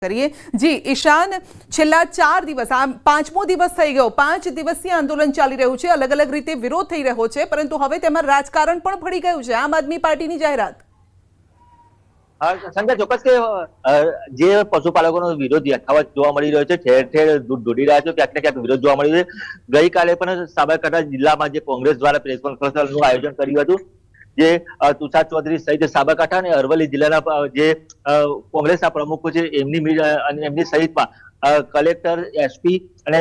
કરીએ જી ઈશાન, છેલ્લા 4 દિવસ આ પાંચમો દિવસ થઈ ગયો, 5 દિવસથી આંદોલન ચાલી રહ્યું છે, અલગ અલગ રીતે વિરોધ થઈ રહ્યો છે, પરંતુ હવે તેમાં રાજકારણ પણ ભળી ગયું છે। આમ આદમી પાર્ટીની જાહેરાત સંજય, ચોક્કસ કે જે પશુપાલકોનો વિરોધ યથાવત જોવા મળી રહ્યો છે, ઠેર ઠેર દૂધ ઢોળી રહ્યા છે, ક્યાંક ને ક્યાંક વિરોધ જોવા મળી રહ્યો છે। ગઈકાલે પણ સાબરકાંઠા જિલ્લામાં જે કોંગ્રેસ દ્વારા પ્રેસ કોન્ફરન્સનું આયોજન કર્યું હતું, જે તુષાર ચૌધરી સહિત સાબરકાંઠા અને અરવલ્લી જિલ્લાના જે કોંગ્રેસના પ્રમુખો છે એમની સહિતમાં કલેક્ટર, એસપી અને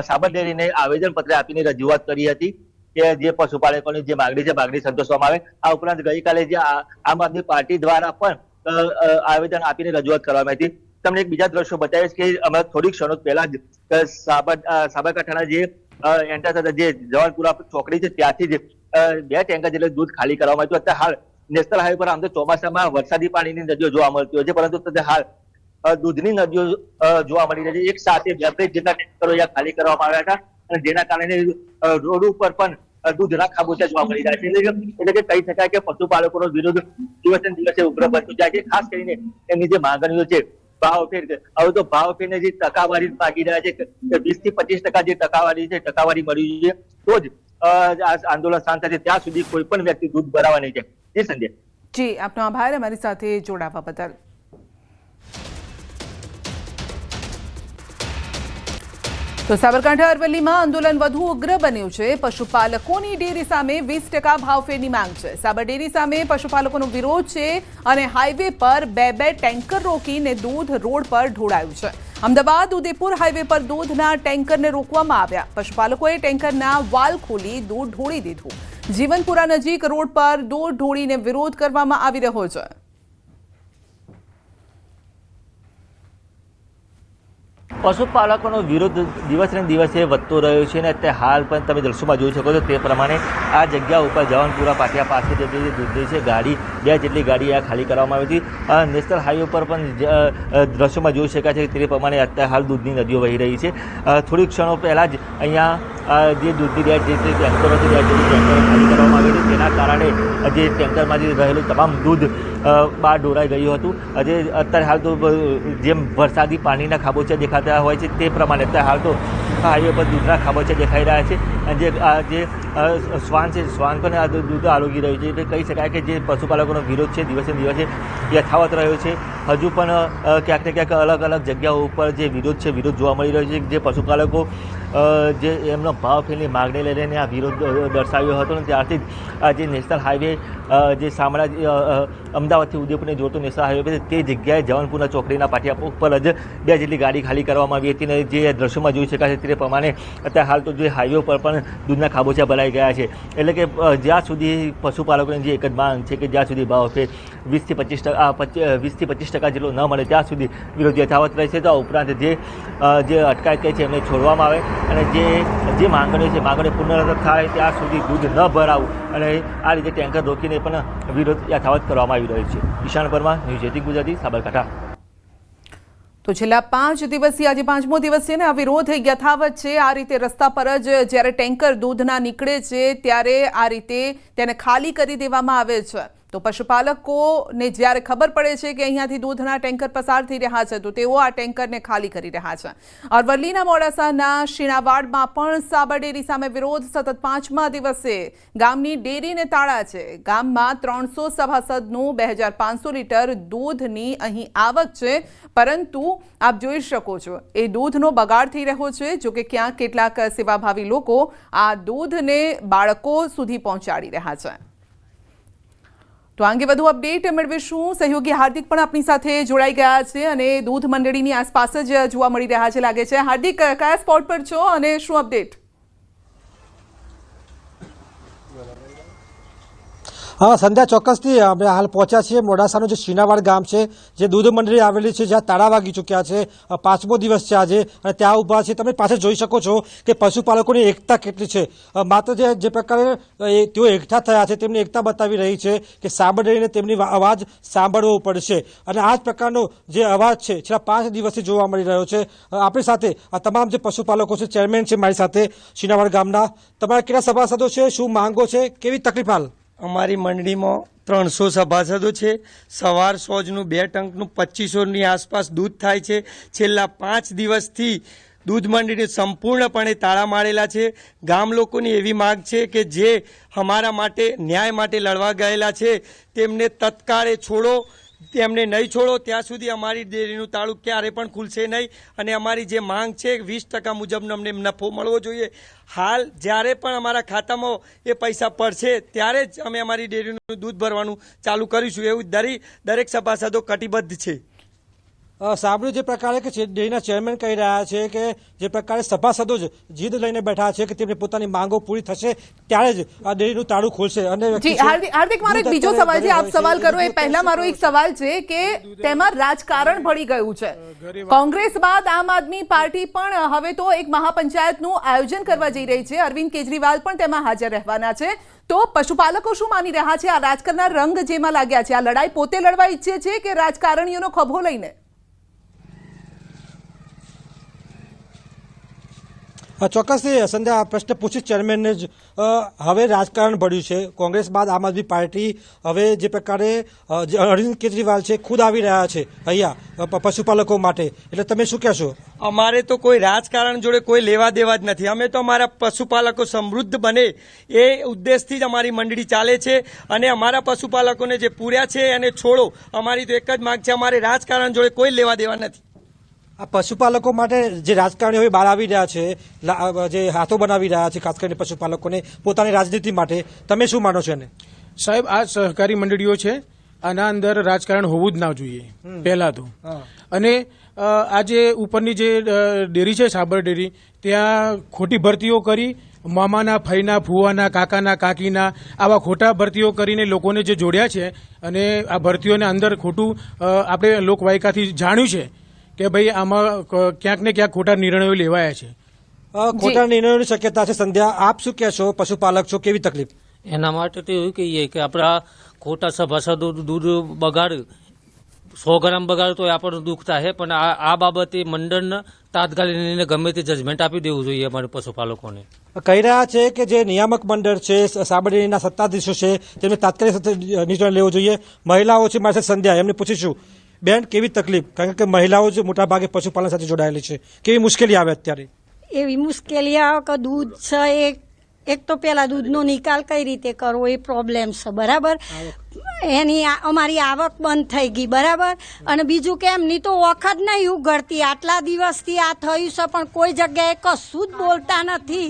સાબર ડેરીને આવેદન પત્ર આપીને રજૂઆત કરી હતી કે જે પશુપાલકોની જે માગણી છે માગણી સંતોષવામાં આવે। આ ઉપરાંત ગઈકાલે જે આમ આદમી પાર્ટી દ્વારા પણ આવેદન આપીને રજૂઆત કરવામાં હતી। તમને એક બીજા દ્રશ્યો બતાવીશ કે અમે થોડીક ક્ષણો પહેલા જ સાબરકાંઠાના જે એન્ટર થતા જે જવાનપુરા ચોકડી છે ત્યાંથી જ 2 ટેન્કર જેટલું દૂધ ખાલી કરવામાં આવ્યું। અત્યારે હાલ નેશનલ હાઈવે પર આમ તો ચોમાસામાં વરસાદી પાણીની નદીઓ જોવા મળતી હોય છે, પરંતુ અત્યારે હાલ દૂધની નદીઓ જોવા મળી રહી છે। એક સાથે 2 જેટલા ટેન્કરો અહીંયા ખાલી કરવામાં આવ્યા હતા અને જેના કારણે રોડ ઉપર પણ દૂધના ખાબોચિયા જોવા મળી રહ્યા છે। એટલે કે કહી શકાય કે પશુપાલકોનો વિરોધ દિવસે દિવસે ઉગ્ર બનતો જાય છે। ખાસ કરીને એમની જે માંગણીઓ છે ભાવફેર, હવે તો ભાવફેરને જે ટકાવારી માગી રહ્યા છે 20 થી 25% જે ટકાવારી મળી છે તો જ આંદોલન શાંત થશે। ત્યાં સુધી કોઈ પણ વ્યક્તિ દૂધ ભરાવા નહીં જાય। જી સંજય। જી, આપનો આભાર અમારી સાથે જોડાવા બદલ। તો સાબરકાંઠા અરવલ્લીમાં આંદોલન વધુ ઉગ્ર બન્યું છે। પશુપાલકોની ડેરી સામે 20% ભાવફેરની માંગ છે। સાબર ડેરી સામે પશુપાલકોનો વિરોધ છે અને હાઈવે પર 2 ટેન્કર રોકીને દૂધ રોડ પર ઢોળાયું છે। અમદાવાદ ઉદયપુર હાઈવે પર દૂધના ટેન્કરને રોકવામાં આવ્યા। પશુપાલકોએ ટેન્કરના વાલ ખોલી દૂધ ઢોળી દીધું। જીવનપુરા નજીક રોડ પર દૂધ ઢોળીને વિરોધ કરવામાં આવી રહ્યો છે। પશુપાલકોનો વિરોધ દિવસે ને દિવસે વધતો રહ્યો છે અને અત્યારે હાલ પણ તમે દ્રશ્યોમાં જોઈ શકો છો તે પ્રમાણે આ જગ્યા ઉપર જવાનપુરા પાટિયા પાસે જે દૂધ છે ગાડી 2 જેટલી ગાડી આ ખાલી કરવામાં આવી હતી। નેશનલ હાઈવે પર પણ દ્રશ્યોમાં જોઈ શકાય છે તે પ્રમાણે અત્યારે હાલ દૂધની નદીઓ વહી રહી છે। થોડી ક્ષણો પહેલાં જ અહીંયા જે દૂધની 2 જેટલી ટેન્કરો હતી 2 જેટલી ટેન્કરો ખાલી કરવામાં આવી હતી, તેના કારણે જે ટેન્કરમાંથી રહેલું તમામ દૂધ બહાર ઢોળાઈ ગયું હતું। આજે અત્યારે હાલ તો જેમ વરસાદી પાણીના ખાબોચિયા દેખાતા હોય છે તે પ્રમાણે અત્યારે હાલ તો હાઈવે પર દૂધના ખાબોચિયા દેખાઈ રહ્યા છે અને જે શ્વાન છે શ્વાન પણ આ દૂધ આરોગી રહ્યું છે। એટલે કહી શકાય કે જે પશુપાલકોનો વિરોધ છે દિવસે દિવસે યથાવત રહ્યો છે। હજુ પણ ક્યાંક ને ક્યાંક અલગ અલગ જગ્યાઓ ઉપર જે વિરોધ છે વિરોધ જોવા મળી રહ્યો છે। જે પશુપાલકો જે એમનો ભાવફેરની માગણી લઈને આ વિરોધ દર્શાવ્યો હતો ને ત્યારથી જ જે નેશનલ હાઈવે જે અમદાવાદથી ઉદયપુરને જોડતો નેશનલ હાઈવે તે જગ્યાએ જવાનપુરના ચોકડીના પાટિયા ઉપર જ 2 જેટલી ગાડી ખાલી કરવામાં આવી હતી અને જે દ્રશ્યોમાં જોઈ શકાય છે તે પ્રમાણે અત્યારે હાલ તો જે હાઈવે પર પણ દૂધના ખાબોચિયા ભરાઈ ગયા છે। એટલે કે જ્યાં સુધી પશુપાલકોની જે એક જ માંગ છે કે જ્યાં સુધી ભાવફેર 20 થી 25% જેટલો ન મળે ત્યાં સુધી વિરોધ યથાવત રહેશે। તો આ ઉપરાંત જે અટકાયત કરી છે એમને છોડવામાં આવે અને જે માંગણીઓ છે માંગણીઓ પૂર્ણ થાય ત્યાં સુધી દૂધ ન ભરાવું અને આ રીતે ટેન્કર રોકીને પણ વિરોધ યથાવત કરવામાં આવી રહ્યો છે। ઈશાન પરમાર, ન્યૂઝ 18 ગુજરાતી, સાબરકાંઠા। તો છેલ્લા 5 દિવસથી આજે 5મો દિવસ છે ને આ વિરોધ યથાવત છે। આ રીતે રસ્તા પર જ જ્યારે ટેન્કર દૂધના નીકળે છે ત્યારે આ રીતે તેને ખાલી કરી દેવામાં આવે છે। તો પશુપાલકોને જ્યારે ખબર પડે છે કે અહીંયાથી દૂધના ટેન્કર પસાર થઈ રહ્યા છે તો તેઓ આ ટેન્કરને ખાલી કરી રહ્યા છે। અરવલ્લીના મોડાસાના શીણાવાડમાં પણ સાબર ડેરી સામે વિરોધ સતત 5મા દિવસે ગામની ડેરીને તાળા છે। ગામમાં 300 સભાસદનું 2500 લીટર દૂધની અહીં આવક છે, પરંતુ આપ જોઈ શકો છો એ દૂધનો બગાડ થઈ રહ્યો છે। જો કે ક્યાંક કેટલાક સેવાભાવી લોકો આ દૂધને બાળકો સુધી પહોંચાડી રહ્યા છે। તો અંગે વધુ અપડેટ મેળવીશું। સહયોગી હાર્દિક પણ આપણી સાથે જોડાઈ ગયા છે અને દૂધ મંડળીની આસપાસ જ જોવા મળી રહ્યા છે લાગે છે। હાર્દિક, કયા સ્પોટ પર છો અને શું અપડેટ? हाँ संध्या ચોક્કસથી અમે હાલ પહોંચ્યા છીએ મોડાસાનું જે શીનાવાડ ગામ છે જે દૂધ મંડળી આવેલી છે જ્યાં તાળા વાગી ચૂક્યા છે। 5મો દિવસ છે આજે અને ત્યાં ઊભા છે। તમે પાછળ જોઈ શકો છો કે પશુપાલકોની એકતા કેટલી છે। માત્ર જે પ્રકારે તેઓ એકઠા થયા છે તેમની એકતા બતાવી રહી છે કે સાબર ડેરીને તેમની અવાજ સાંભળવો પડશે અને આ જ પ્રકારનો જે અવાજ છે છેલ્લા 5 દિવસથી જોવા મળી રહ્યો છે। આપણી સાથે આ તમામ જે પશુપાલકો છે, ચેરમેન છે મારી સાથે શીનાવાડ ગામના, તમારા કેટલા સભાસદો છે, શું માંગો છે, કેવી તકલીફ હાલ? અમારી મંડળીમાં 300 સભાસદો છે. સવાર સોજનું 2 ટંકનું 2500ની આસપાસ દૂધ થાય છે. છેલ્લા 5 દિવસથી દૂધ મંડળી સંપૂર્ણપણે તાળા મારેલા છે. ગામ લોકોની એવી માગ છે કે જે અમારા માટે ન્યાય માટે લડવા ગયેલા છે તેમને તત્કાળે છોડો. તેમને નહીં છોડો ત્યાં સુધી અમારી ડેરીનું તાળું ક્યારે પણ ખુલશે નહીં. અને અમારી જે માંગ છે 20% મુજબનો અમને નફો મળવો જોઈએ. હાલ જ્યારે પણ અમારા ખાતામાં એ પૈસા પડશે ત્યારે જ અમે અમારી ડેરીનું દૂધ ભરવાનું ચાલુ કરીશું એવું દરેક સભાસદો કટિબદ્ધ છે. સાંભળ્યું જે પ્રકારે કે ડેરીના ચેરમેન કહી રહ્યા છે કે જે પ્રકારે સભાસદો જ જીદ લઈને બેઠા છે કે તેમની પોતાની માંગો પૂરી થશે ત્યારે જ આ ડેરીનું તાળું ખોલશે. અને જી હાર્દિક, મારો એક બીજો સવાલ છે, આપ સવાલ કરો એ પહેલા મારો એક સવાલ છે કે તેમાં રાજકારણ ભળી ગયું છે. કોંગ્રેસ બાદ આમ આદમી પાર્ટી પણ હવે તો એક મહાપંચાયતનું આયોજન કરવા જઈ રહી છે. અરવિંદ કેજરીવાલ પણ તેમાં હાજર રહેવાના છે. તો પશુપાલકો શું માની રહ્યા છે? આ રાજકારણના રંગ જેમાં લાગ્યા છે, આ લડાઈ પોતે લડવા ઈચ્છે છે કે રાજકારણીઓનો ખભો લઈને? ચોક્કસથી સંધ્યા આ પ્રશ્ન પૂછી ચેરમેનને જ. હવે રાજકારણ ભળ્યું છે. કોંગ્રેસ બાદ આમ આદમી પાર્ટી હવે જે પ્રકારે અરવિંદ કેજરીવાલ છે ખુદ આવી રહ્યા છે અહીંયા પશુપાલકો માટે, એટલે તમે શું કહેશો? અમારે તો કોઈ રાજકારણ જોડે કોઈ લેવા દેવા જ નથી. અમે તો અમારા પશુપાલકો સમૃદ્ધ બને એ ઉદ્દેશથી જ અમારી મંડળી ચાલે છે. અને અમારા પશુપાલકોને જે પૂર્યા છે એને છોડો. અમારી તો એક જ માંગ છે, અમારે રાજકારણ જોડે કોઈ લેવા દેવા નથી. આ પશુપાલકો માટે જે રાજકારણીઓ હવે બહાર આવી રહ્યા છે, જે હાથો બનાવી રહ્યા છે ખાસ કરીને પશુપાલકોને પોતાની રાજનીતિ માટે, તમે શું માનો છો એને? સાહેબ, આ સહકારી મંડળીઓ છે, આના અંદર રાજકારણ હોવું જ ના જોઈએ પહેલા તો. અને આ જે ઉપરની જે ડેરી છે સાબર ડેરી, ત્યાં ખોટી ભરતીઓ કરી મામાના, ફઈના, ફુવાના, કાકાના, કાકીના આવા ખોટા ભરતીઓ કરીને લોકોને જે જોડ્યા છે. અને આ ભરતીઓને અંદર ખોટું આપણે લોકવાયકાથી જાણ્યું છે કે ભાઈ આમાં ક્યાંક ને ક્યાંક ખોટા નિર્ણયો લેવાયા છે. ખોટા નિર્ણયોની શક્યતા છે. સંધ્યા, આપ શું કહેશો? પશુપાલક છો, કેવી તકલીફ? એના માટે તો એવું કહીએ કે આપણા ખોટા સભાસદો દૂધ બગાડ 100 ગ્રામ બગાડ તો આપણને દુઃખ થાય, પણ આ બાબતે મંડળને તાત્કાલિક ગમે તે જજમેન્ટ આપી દેવું જોઈએ અમારે પશુપાલકોને. કહી રહ્યા છે કે જે નિયામક મંડળ છે, સાબરડેરીના સત્તાધીશો છે, તેમને તાત્કાલિક નિર્ણય લેવો જોઈએ. મહિલાઓ છે મારી સાથે સંધ્યા, એમને પૂછીશું બેન કેવી તકલીફ, કારણ કે મહિલાઓ જ મોટા ભાગે પશુપાલન સાથે જોડાયેલી છે, કેવી મુશ્કેલી આવે અત્યારે? એવી મુશ્કેલી આવે કે દૂધ છે એક તો પેલા દૂધનો નિકાલ કઈ રીતે કરવો એ પ્રોબ્લેમ છે, બરાબર. એની અમારી આવક બંધ થઈ ગઈ, બરાબર. અને બીજું કે એમની તો વખત નહીં ઉઘડતી. આટલા દિવસથી આ થયું છે પણ કોઈ જગ્યાએ કશું જ બોલતા નથી.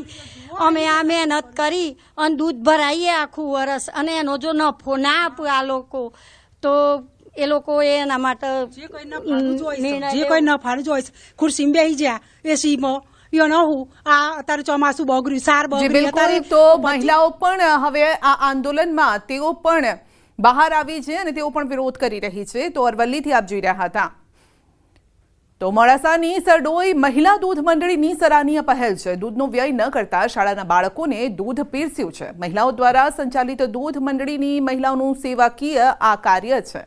અમે આ મહેનત કરી અને દૂધ ભરાઈએ આખું વરસ, અને એનો જો નફો ના આપે આ લોકો તો એ લોકો એના માટે જે કોઈ નફાનું જોઈશ ખુરશીમાં બેસી જ્યા એસીમાં હું આ અત્યારે ચોમાસું બગડ્યું, સાર બગડ્યું. તો મહિલાઓ પણ હવે આ આંદોલનમાં તેઓ પણ બહાર આવી છે અને તેઓ પણ વિરોધ કરી રહી છે. તો અરવલ્લીથી આપ જોઈ રહ્યા હતા. તો મોડાસાની સરડોઈ મહિલા દૂધ મંડળીની સરાહનીય પહેલ છે. દૂધનો વ્યય ન કરતા શાળાના બાળકોને દૂધ પીરસ્યું છે. મહિલાઓ દ્વારા સંચાલિત દૂધ મંડળીની મહિલાઓનું સેવાકીય આ કાર્ય છે.